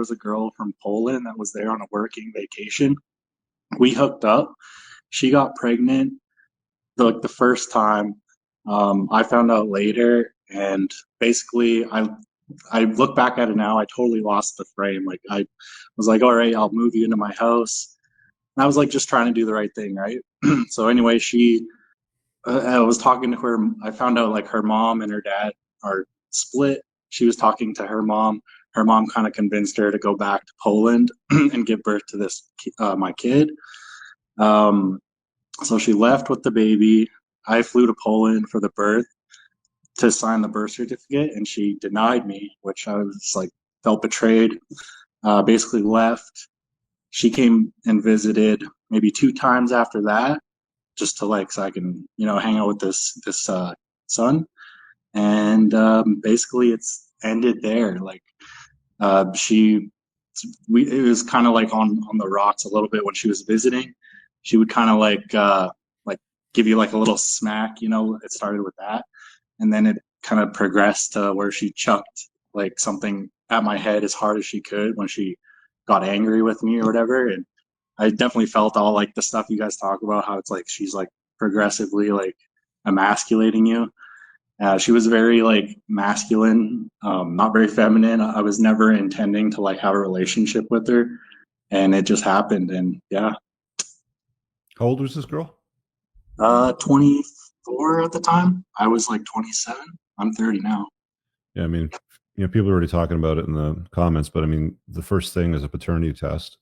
was a girl from Poland that was there on a working vacation. We hooked up. She got pregnant the first time. I found out later, and basically I look back at it now, I totally lost the frame. Like I was like, all right, I'll move you into my house. And I was like just trying to do the right thing, right? So anyway, I was talking to her. I found out like her mom and her dad are split. She was talking to her mom. Her mom kind of convinced her to go back to Poland and give birth to this my kid. So she left with the baby. I flew to Poland for the birth to sign the birth certificate, and she denied me, which I was like, felt betrayed. Basically left. She came and visited maybe 2 times after that, just to like, so I can, hang out with this son. And basically it's ended there. Like it was kind of like on the rocks a little bit when she was visiting. She would kind of like give you like a little smack, it started with that. And then it kind of progressed to where she chucked like something at my head as hard as she could when she got angry with me or whatever. And I definitely felt all like the stuff you guys talk about, how it's like she's like progressively like emasculating you. She was very like masculine, not very feminine. I was never intending to like have a relationship with her, and it just happened. And yeah. How old was this girl? 24 at the time. I was like 27. I'm 30 now. Yeah, I mean, people are already talking about it in the comments, but I mean, the first thing is a paternity test.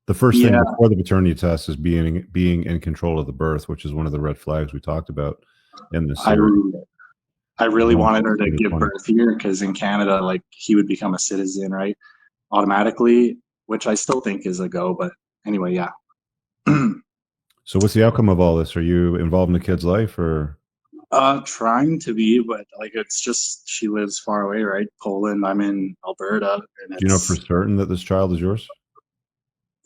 The first thing before the paternity test is being in control of the birth, which is one of the red flags we talked about in this series. I really wanted her to give birth here because in Canada, like he would become a citizen, right, automatically, which I still think is a go. But anyway, yeah. So what's the outcome of all this? Are you involved in the kid's life or? Trying to be, but like it's just she lives far away, right? Poland. I'm in Alberta. And do you know for certain that this child is yours?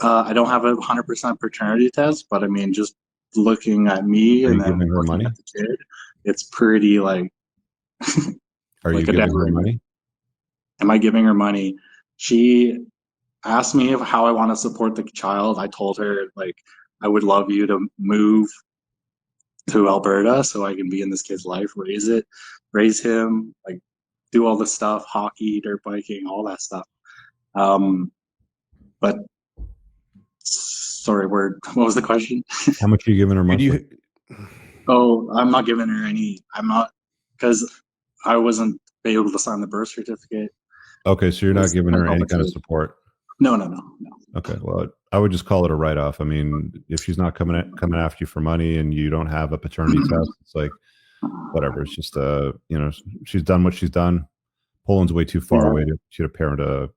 I don't have a 100% paternity test, but I mean, just looking at me and then looking at the kid, it's pretty like. Are you giving her money? Am I giving her money? She asked me how I want to support the child. I told her like I would love you to move to Alberta so I can be in this kid's life, raise him, like do all the stuff, hockey, dirt biking, all that stuff. But sorry, what was the question? How much are you giving her monthly? Oh, I'm not giving her any. I'm not, because I wasn't able to sign the birth certificate. Okay, so you're not giving her any kind of support? No. Okay, well, I would just call it a write-off. I mean, if she's not coming after you for money and you don't have a paternity test, it's like, whatever. It's just, she's done what she's done. Poland's way too far away to parent a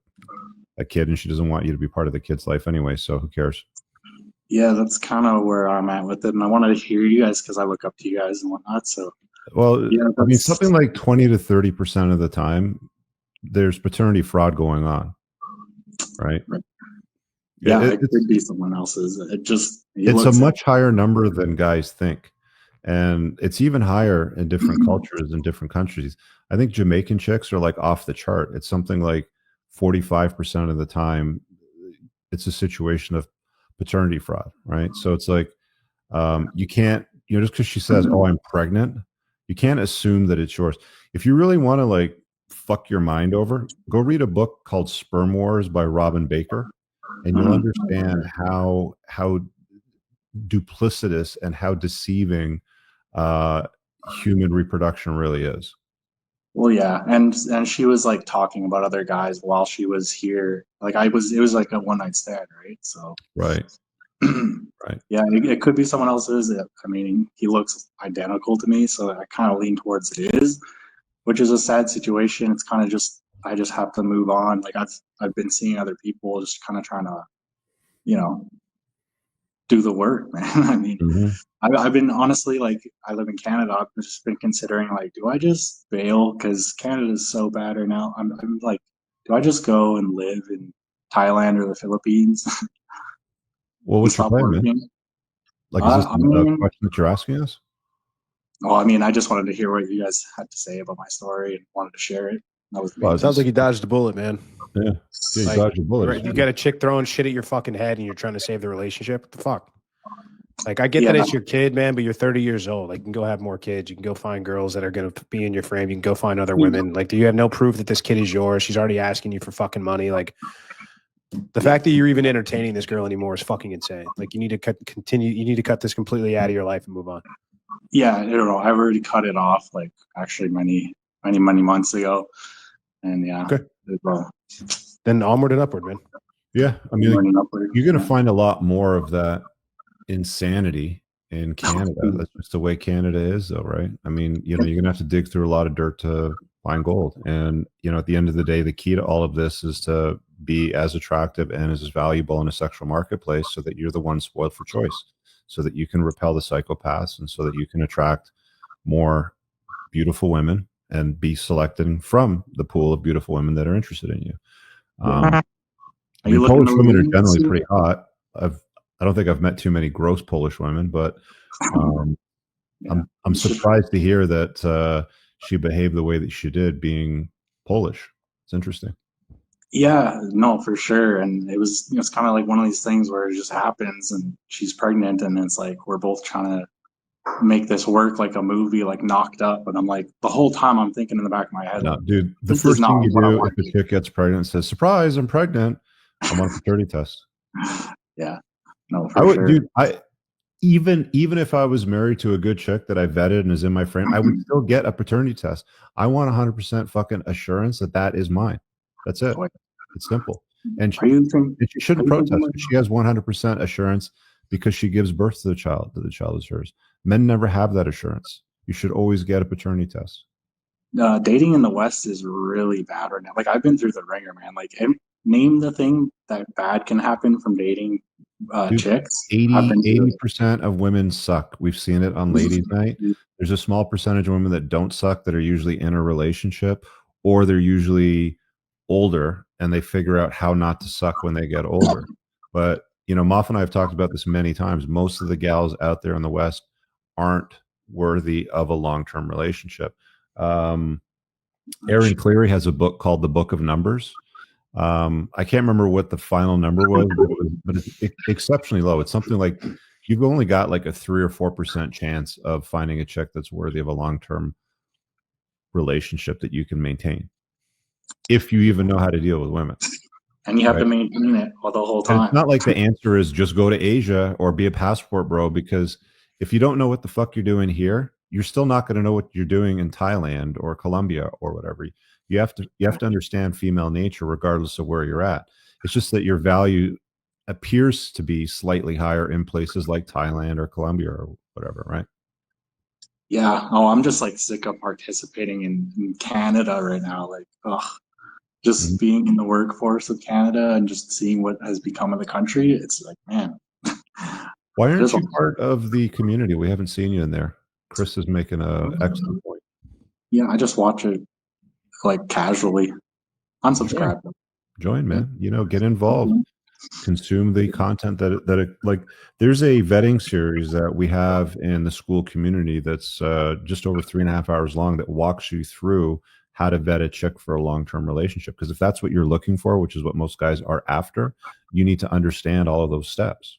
kid, and she doesn't want you to be part of the kid's life anyway, so who cares? Yeah, that's kind of where I'm at with it, and I wanted to hear you guys because I look up to you guys and whatnot, so. Well, yeah, I mean, something like 20 to 30% of the time, there's paternity fraud going on, right? Yeah, it could be someone else's. It's a much higher number than guys think. And it's even higher in different cultures and different countries. I think Jamaican chicks are like off the chart. It's something like 45% of the time, it's a situation of paternity fraud, right? So it's like, you can't, just because she says, oh, I'm pregnant, you can't assume that it's yours. If you really want to like fuck your mind over, go read a book called Sperm Wars by Robin Baker, and you'll understand how duplicitous and how deceiving human reproduction really is. Well, yeah, and she was like talking about other guys while she was here. Like it was like a one night stand, right? So right. Right. Yeah, it could be someone else's. I mean, he looks identical to me, so I kind of lean towards it is, which is a sad situation. It's kind of just I just have to move on. Like I've been seeing other people just kind of trying to, do the work, man. I mean, I've been honestly like I live in Canada. I've just been considering like, do I just bail because Canada is so bad right now? I'm like, do I just go and live in Thailand or the Philippines? Well, what's your plan, man? Like, is this the question that you're asking us? Well, I mean, I just wanted to hear what you guys had to say about my story and wanted to share it. That was Well, me. Sounds like you dodged a bullet, man. Yeah, you Like, dodged a bullet. You got a chick throwing shit at your fucking head and you're trying to save the relationship. What the fuck? Like, I get Yeah. that it's your kid, man, but you're 30 years old. Like, you can go have more kids. You can go find girls that are going to be in your frame. You can go find other women. Like, do you have no proof that this kid is yours? She's already asking you for fucking money. Like, the fact that you're even entertaining this girl anymore is fucking insane. Like, you need to cut this completely out of your life and move on. Yeah, I don't know. I've already cut it off, like, actually many months ago. And yeah. Okay. Then onward and upward, man. Yeah, I mean, you're going to find a lot more of that insanity in Canada. That's just the way Canada is, though, right? I mean, you're going to have to dig through a lot of dirt to find gold. And, at the end of the day, the key to all of this is to be as attractive and as valuable in a sexual marketplace so that you're the one spoiled for choice, so that you can repel the psychopaths and so that you can attract more beautiful women and be selected from the pool of beautiful women that are interested in you. I mean, Polish women are generally pretty hot. I don't think I've met too many gross Polish women, but I'm surprised to hear that she behaved the way that she did, being Polish. It's interesting. Yeah, no, for sure. And it's kind of like one of these things where it just happens, and she's pregnant, and it's like we're both trying to make this work like a movie, like Knocked Up. And I'm like, the whole time I'm thinking in the back of my head, No, like, dude, the first thing you do if a chick gets pregnant and says, "Surprise, I'm pregnant," I'm on a paternity test. Yeah, no, for sure. Dude, even if I was married to a good chick that I vetted and is in my frame, I would still get a paternity test. I want 100% fucking assurance that is mine. That's it. It's simple. And she shouldn't protest. She has 100% assurance because she gives birth to the child, that the child is hers. Men never have that assurance. You should always get a paternity test. Dating in the West is really bad right now. Like, I've been through the ringer, man. Like, name the thing that bad can happen from dating chicks. 80% of women suck. We've seen it on ladies' night. There's a small percentage of women that don't suck that are usually in a relationship, or they're usually older and they figure out how not to suck when they get older. But Moff and I have talked about this many times. Most of the gals out there in the West aren't worthy of a long-term relationship. Aaron Cleary has a book called The Book of Numbers. I can't remember what the final number was, but it's exceptionally low. It's something like you've only got like a 3 or 4% chance of finding a chick that's worthy of a long-term relationship that you can maintain, if you even know how to deal with women. And you have to maintain it all the whole time. And it's not like the answer is just go to Asia or be a passport bro, because if you don't know what the fuck you're doing here, you're still not going to know what you're doing in Thailand or Colombia or whatever. You have to understand female nature regardless of where you're at. It's just that your value appears to be slightly higher in places like Thailand or Colombia or whatever, right? Yeah. Oh, I'm just like sick of participating in Canada right now. Like, just being in the workforce of Canada and just seeing what has become of the country. It's like, man. Why aren't you part of the community? We haven't seen you in there. Chris is making an excellent point. Yeah, I just watch it like casually. Unsubscribe. Join, man. Get involved. Consume the content that like. There's a vetting series that we have in the school community that's just over 3.5 hours long that walks you through how to vet a chick for a long-term relationship. Because if that's what you're looking for, which is what most guys are after, you need to understand all of those steps,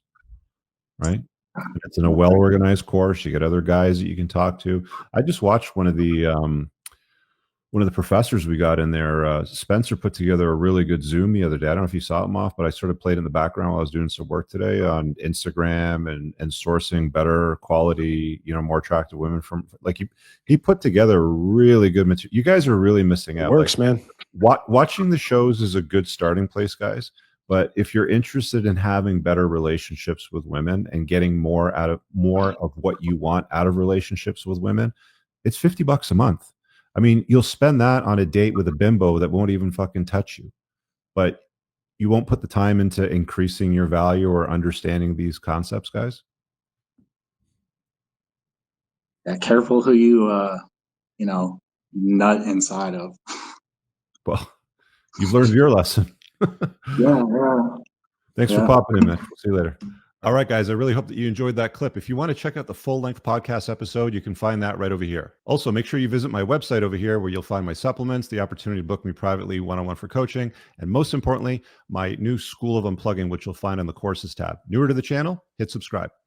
right? And it's in a well-organized course. You get other guys that you can talk to. I just watched one of the professors we got in there. Spencer put together a really good Zoom the other day. I don't know if you saw it, off, but I sort of played in the background while I was doing some work today on Instagram and sourcing better quality, more attractive women from, like, he put together really good material. You guys are really missing out. It works, man. Watching the shows is a good starting place, guys. But if you're interested in having better relationships with women and getting more of what you want out of relationships with women, it's $50 a month. I mean, you'll spend that on a date with a bimbo that won't even fucking touch you, but you won't put the time into increasing your value or understanding these concepts, guys. Yeah, careful who you, nut inside of. Well, you've learned your lesson. Yeah. Thanks for popping in, man. We'll see you later. All right, guys, I really hope that you enjoyed that clip. If you want to check out the full-length podcast episode, you can find that right over here. Also, make sure you visit my website over here where you'll find my supplements, the opportunity to book me privately one-on-one for coaching, and most importantly, my new School of Unplugging, which you'll find on the courses tab. Newer to the channel, hit subscribe.